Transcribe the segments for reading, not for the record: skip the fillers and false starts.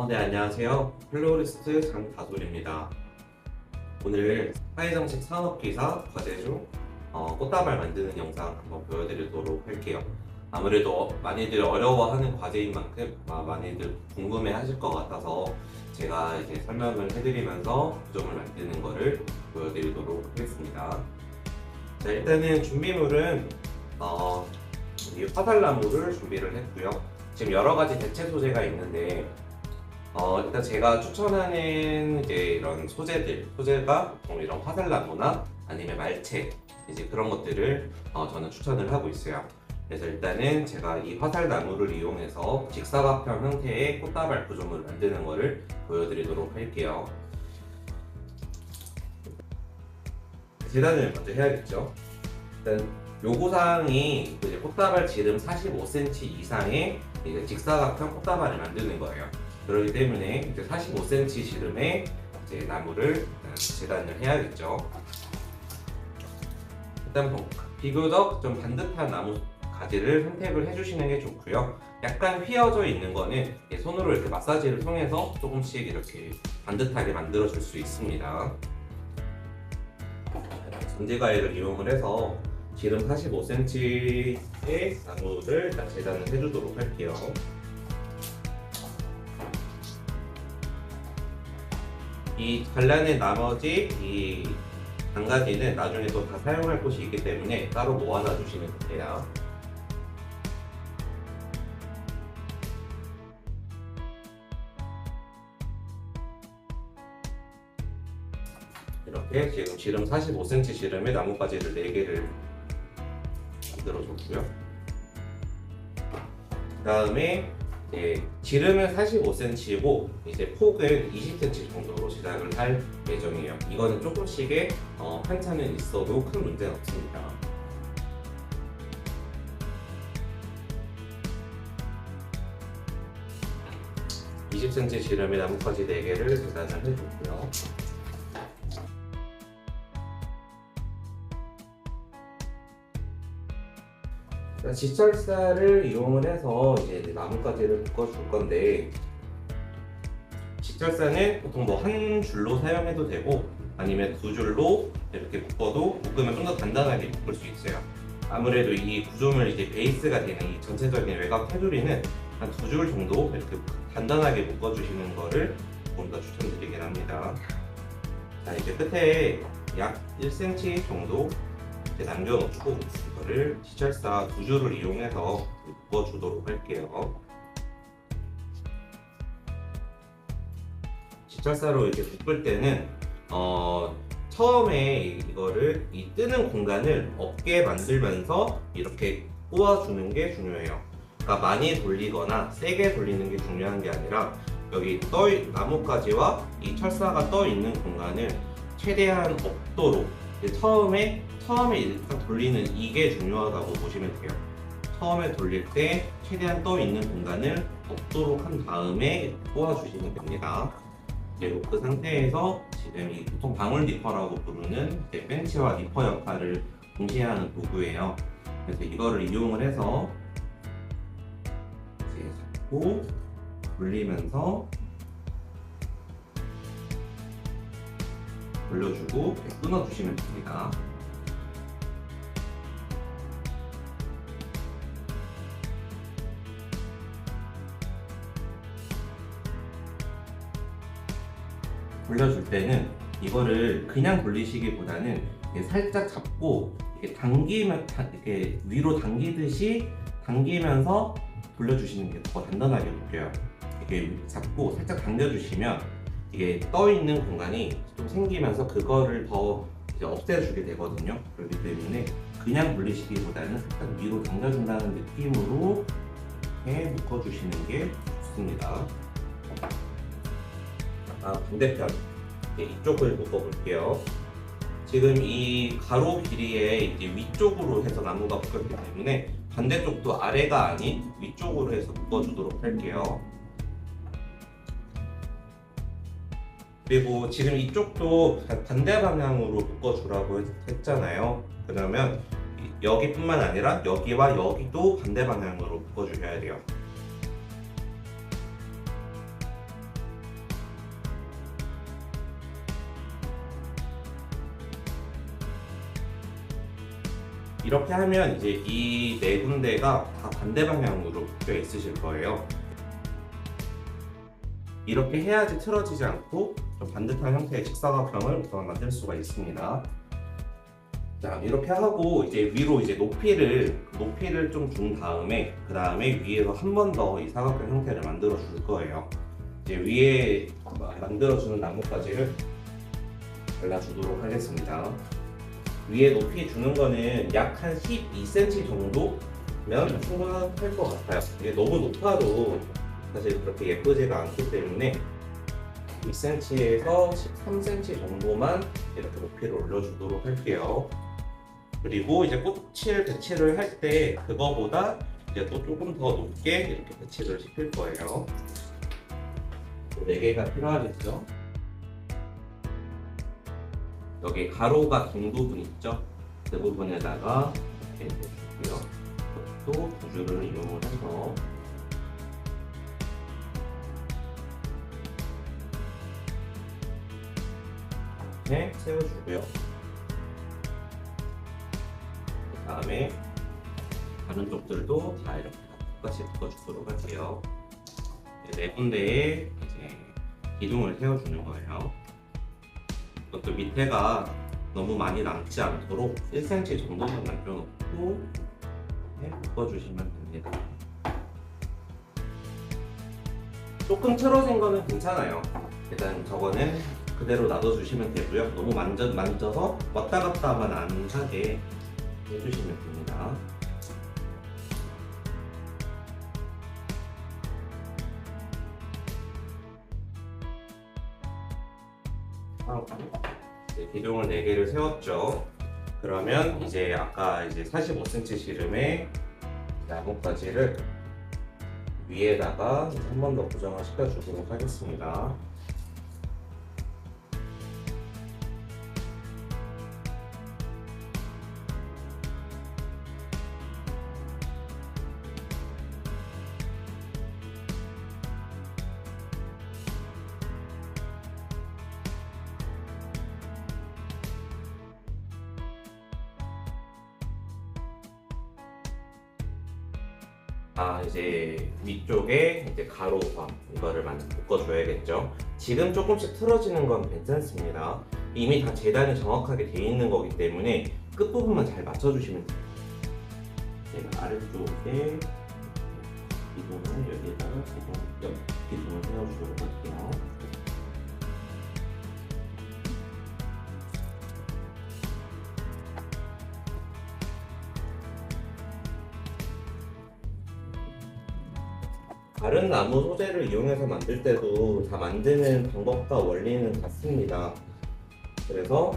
네, 안녕하세요. 플로리스트 장다솔입니다. 오늘 사회정책 산업기사 과제 중 꽃다발 만드는 영상 한번 보여드리도록 할게요. 아무래도 많이들 어려워하는 과제인 만큼 많이들 궁금해 하실 것 같아서 제가 이제 설명을 해드리면서 구조물 만드는 거를 보여드리도록 하겠습니다. 자, 일단은 준비물은 이 화살나무를 준비를 했고요. 지금 여러 가지 대체 소재가 있는데 일단 제가 추천하는 이제 이런 소재가 보통 이런 화살나무나 아니면 말채 이제 그런 것들을 저는 추천을 하고 있어요. 그래서 일단은 제가 이 화살나무를 이용해서 직사각형 형태의 꽃다발 구조물을 만드는 것을 보여드리도록 할게요. 재단을 먼저 해야겠죠. 일단 요구사항이 이제 꽃다발 지름 45cm 이상의 이제 직사각형 꽃다발을 만드는 거예요. 그렇기 때문에 이제 45cm 지름의 이제 나무를 재단을 해야겠죠. 일단 비교적 좀 반듯한 나무 가지를 선택을 해주시는 게 좋고요. 약간 휘어져 있는 거는 손으로 이렇게 마사지를 통해서 조금씩 이렇게 반듯하게 만들어 줄 수 있습니다. 전지가위를 이용을 해서 지름 45cm의 나무를 딱 재단을 해주도록 할게요. 이 잘라낸 나머지 이 단가지는 나중에 또 다 사용할 곳이 있기 때문에 따로 모아놔 주시면 돼요. 이렇게 지금 지름 45cm 지름의 나뭇가지를 4개를 만들어 줬고요. 그 다음에 지름은 45cm고 이제 폭은 20cm 정도로 제작을 할 예정이에요. 이거는 조금씩의 편차는 있어도 큰 문제는 없습니다. (20cm) 지름의 나뭇가지 4개를 재단을 해줬고요. 지철사를 이용을 해서 이제 나뭇가지를 묶어줄 건데, 지철사는 보통 뭐 한 줄로 사용해도 되고 아니면 2줄로 이렇게 묶으면 좀 더 단단하게 묶을 수 있어요. 아무래도 이 구조물 이제 베이스가 되는 이 전체적인 외곽 테두리는 한 2줄 정도 이렇게 단단하게 묶어주시는 거를 조금 더 추천드리긴 합니다. 자, 이제 끝에 약 1cm 정도 남겨놓고 이거를 지철사 2줄을 이용해서 묶어주도록 할게요. 지철사로 이렇게 묶을 때는 처음에 이거를 이 뜨는 공간을 없게 만들면서 이렇게 꼬아주는 게 중요해요. 그러니까 많이 돌리거나 세게 돌리는 게 중요한 게 아니라 여기 나뭇가지와 이 철사가 떠 있는 공간을 최대한 없도록 처음에 일단 돌리는 이게 중요하다고 보시면 돼요. 처음에 돌릴 때 최대한 떠 있는 공간을 없도록 한 다음에 꼬아주시면 됩니다. 그리고 그 상태에서 지금 이 보통 방울 니퍼라고 부르는 벤치와 니퍼 역할을 동시에 하는 도구예요. 그래서 이거를 이용을 해서 이제 잡고 돌리면서 돌려주고 끊어주시면 됩니다. 돌려줄 때는 이거를 그냥 돌리시기보다는 살짝 잡고 이렇게 위로 당기듯이 당기면서 돌려주시는 게 더 단단하게 묶여요. 이렇게 잡고 살짝 당겨주시면 이게 떠 있는 공간이 좀 생기면서 그거를 더 이제 없애주게 되거든요. 그렇기 때문에 그냥 돌리시기보다는 살짝 위로 당겨준다는 느낌으로 이렇게 묶어주시는 게 좋습니다. 반대편 이쪽을 묶어볼게요. 지금 이 가로 길이에 이제 위쪽으로 해서 나무가 묶였기 때문에 반대쪽도 아래가 아닌 위쪽으로 해서 묶어주도록 할게요. 그리고 지금 이쪽도 반대 방향으로 묶어주라고 했잖아요. 그러면 여기뿐만 아니라 여기와 여기도 반대 방향으로 묶어주셔야 돼요. 이렇게 하면 이제 이 네 군데가 다 반대 방향으로 묶여 있으실 거예요. 이렇게 해야지 틀어지지 않고 좀 반듯한 형태의 직사각형을 우선 만들 수가 있습니다. 자, 이렇게 하고 이제 위로 이제 높이를 좀 준 다음에 그 다음에 위에서 한 번 더 이 사각형 형태를 만들어 줄 거예요. 이제 위에 만들어 주는 나뭇가지를 발라주도록 하겠습니다. 위에 높이 주는 거는 약 한 12cm 정도면 충분할 것 같아요. 이게 너무 높아도 사실 그렇게 예쁘지가 않기 때문에 2cm에서 13cm 정도만 이렇게 높이를 올려주도록 할게요. 그리고 이제 꽃을 배치를 할 때 그거보다 이제 또 조금 더 높게 이렇게 배치를 시킬 거예요. 4개가 필요하겠죠? 여기 가로가 긴 부분 있죠? 그 부분에다가 이렇게 해주고요. 또 2줄을 이용을 해서 이렇게 세워주고요. 그 다음에 다른 쪽들도 다 이렇게 똑같이 묶어주도록 할게요. 네 군데에 이제 기둥을 세워주는 거예요. 이것도 밑에가 너무 많이 남지 않도록 1cm 정도만 남겨놓고 묶어주시면 됩니다. 조금 틀어진 거는 괜찮아요. 일단 저거는 그대로 놔둬주시면 되고요. 너무 만져서 왔다 갔다만 안 하게 해주시면 됩니다. 기둥을 4개를 세웠죠. 그러면 이제 아까 이제 45cm 시름에 나뭇가지를 위에다가 한 번 더 고정을 시켜주도록 하겠습니다. 이제 위쪽에 이제 가로선 이거를 묶어줘야겠죠. 지금 조금씩 틀어지는 건 괜찮습니다. 이미 다 재단이 정확하게 되어 있는 거기 때문에 끝부분만 잘 맞춰주시면 돼요. 제가 아래쪽에 기둥을 여기에다가 기둥을 세워주도록 할게요. 다른 나무 소재를 이용해서 만들 때도 다 만드는 방법과 원리는 같습니다. 그래서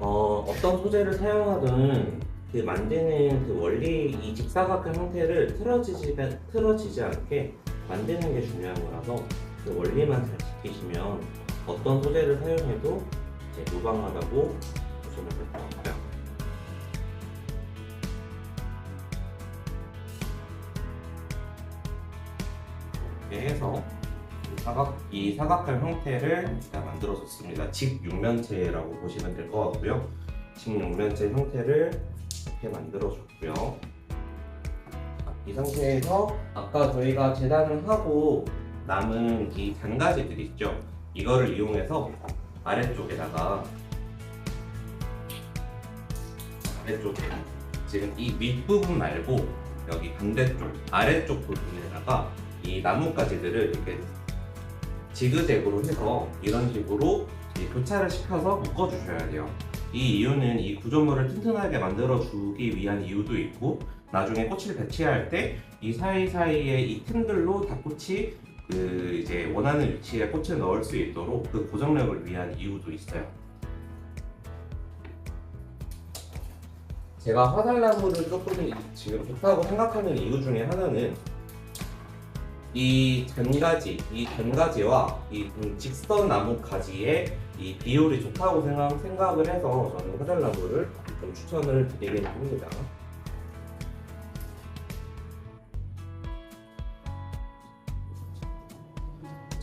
어떤 소재를 사용하든 그 만드는 그 원리, 이 직사각형 형태를 틀어지지 않게 만드는 게 중요한 거라서 그 원리만 잘 지키시면 어떤 소재를 사용해도 이제 무방하다고 보시면 될 것 같아요. 이렇게 해서 이 사각형 형태를 만들어줬습니다. 직육면체라고 보시면 될 것 같고요. 직육면체 형태를 이렇게 만들어줬고요. 이 상태에서 아까 저희가 재단을 하고 남은 이 잔가지들 있죠? 이거를 이용해서 아래쪽에 지금 이 윗부분 말고 여기 반대쪽 아래쪽 부분에다가 이 나뭇가지들을 이렇게 지그재그로 해서 이런 식으로 교차를 시켜서 묶어주셔야 돼요. 이 이유는 이 구조물을 튼튼하게 만들어주기 위한 이유도 있고, 나중에 꽃을 배치할 때 이 사이사이에 이 틈들로 다 꽃이 이제 원하는 위치에 꽃을 넣을 수 있도록 그 고정력을 위한 이유도 있어요. 제가 화살나무를 조금 지금 좋다고 생각하는 이유 중에 하나는 이 잔가지와 이 직선 나무 가지의 이 비율이 좋다고 생각을 해서 저는 화살나무를 좀 추천을 드리긴 합니다.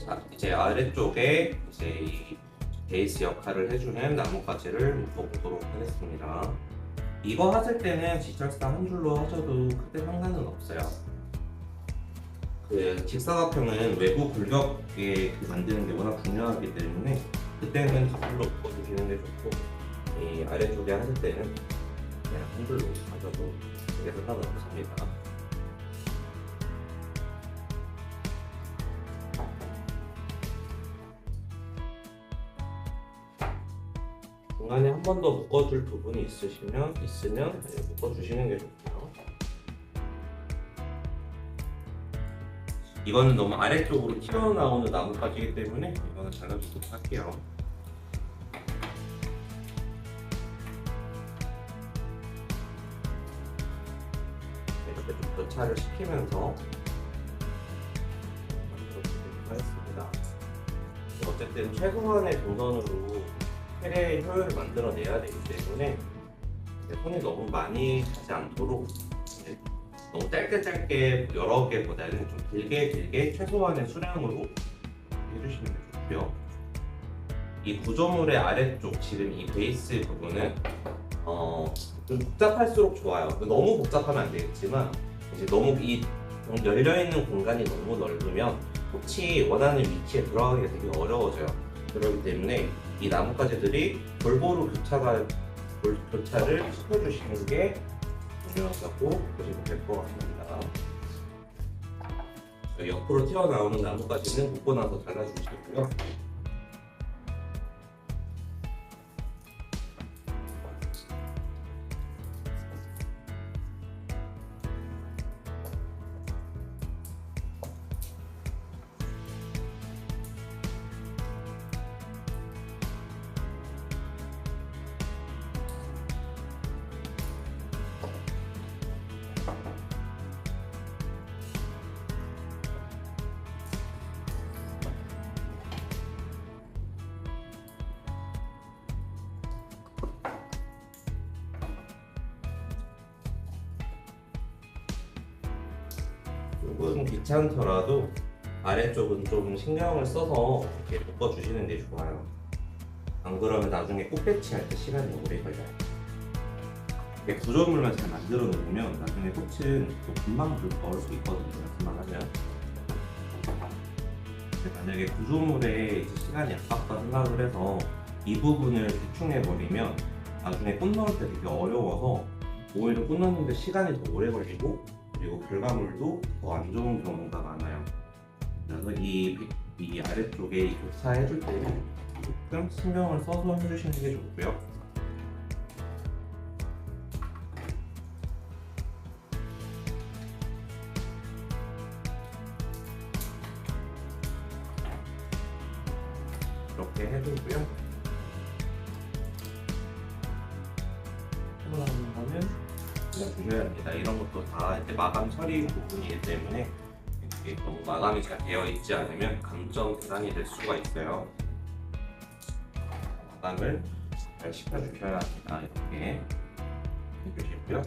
자, 이제 아래쪽에 이제 이 베이스 역할을 해주는 나뭇가지를 묶어보도록 하겠습니다. 이거 하실 때는 직설상 한 줄로 하셔도 크게 상관은 없어요. 그 직사각형은 외부 굴격에 만드는 게 워낙 중요하기 때문에 그때는 다줄로 묶어주시는 게 좋고, 이 아래쪽에 하실 때는 그냥 한 줄로 하셔도 크게 상관은 없습니다. 중간에 한 번 더 묶어줄 부분이 있으면 묶어주시는 게 좋고요. 이거는 너무 아래쪽으로 튀어나오는 나뭇가지이기 때문에 이거는 잘라주도록 할게요. 이렇게 좀 교차를 시키면서 만들어주도록 하겠습니다. 어쨌든 최소한의 동선으로 펠의 효율을 만들어내야 되기 때문에 손이 너무 많이 가지 않도록 너무 짧게 여러 개보다는 좀 길게 최소한의 수량으로 해주시면 좋고요. 이 구조물의 아래쪽, 지금 이 베이스 부분은 좀 복잡할수록 좋아요. 너무 복잡하면 안 되겠지만 이제 너무 이 열려있는 공간이 너무 넓으면 꽃이 원하는 위치에 들어가기가 되게 어려워져요. 그렇기 때문에 이 나뭇가지들이 골고루 교차를 시켜주시는 게 중요하다고 보시면 될 것 같습니다. 옆으로 튀어나오는 나뭇가지는 묶고 나서 잘라주시고요. 조금 귀찮더라도 아래쪽은 좀 신경을 써서 이렇게 묶어주시는 게 좋아요. 안 그러면 나중에 꽃 배치할 때 시간이 오래 걸려요. 이렇게 구조물만 잘 만들어 놓으면 나중에 꽃은 또 금방 넣을 수 있거든요. 연습만 하면. 만약에 구조물에 시간이 아깝다 생각을 해서 이 부분을 대충 해버리면 나중에 꽃 넣을 때 되게 어려워서 오히려 꽃 넣는데 시간이 더 오래 걸리고 그리고 결과물도 더 안 좋은 경우가 많아요. 그래서 이 아래쪽에 교차해줄 때는 조금 신경을 써서 해주시는 게 좋고요. 이렇게 해주고요. 하면 주셔야 합니다. 이런 것도 다 이제 마감 처리 부분이기 때문에 이게 너무 마감이 잘 되어 있지 않으면 감점 대상이 될 수가 있어요. 마감을 잘 시켜주셔야 합니다. 이렇게 해주시고요.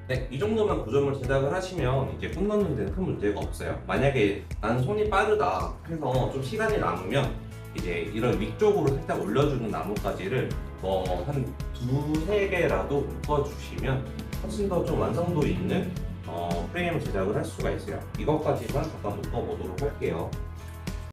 네, 이 정도만 구조물 제작을 하시면 이제 꽃 넣는 데는 큰 문제가 없어요. 만약에 나는 손이 빠르다 해서 좀 시간이 남으면 이제 이런 위쪽으로 살짝 올려주는 나뭇가지를 한 두세 개라도 묶어주시면 훨씬 더 좀 완성도 있는 프레임을 제작을 할 수가 있어요. 이것까지만 잠깐 묶어보도록 할게요.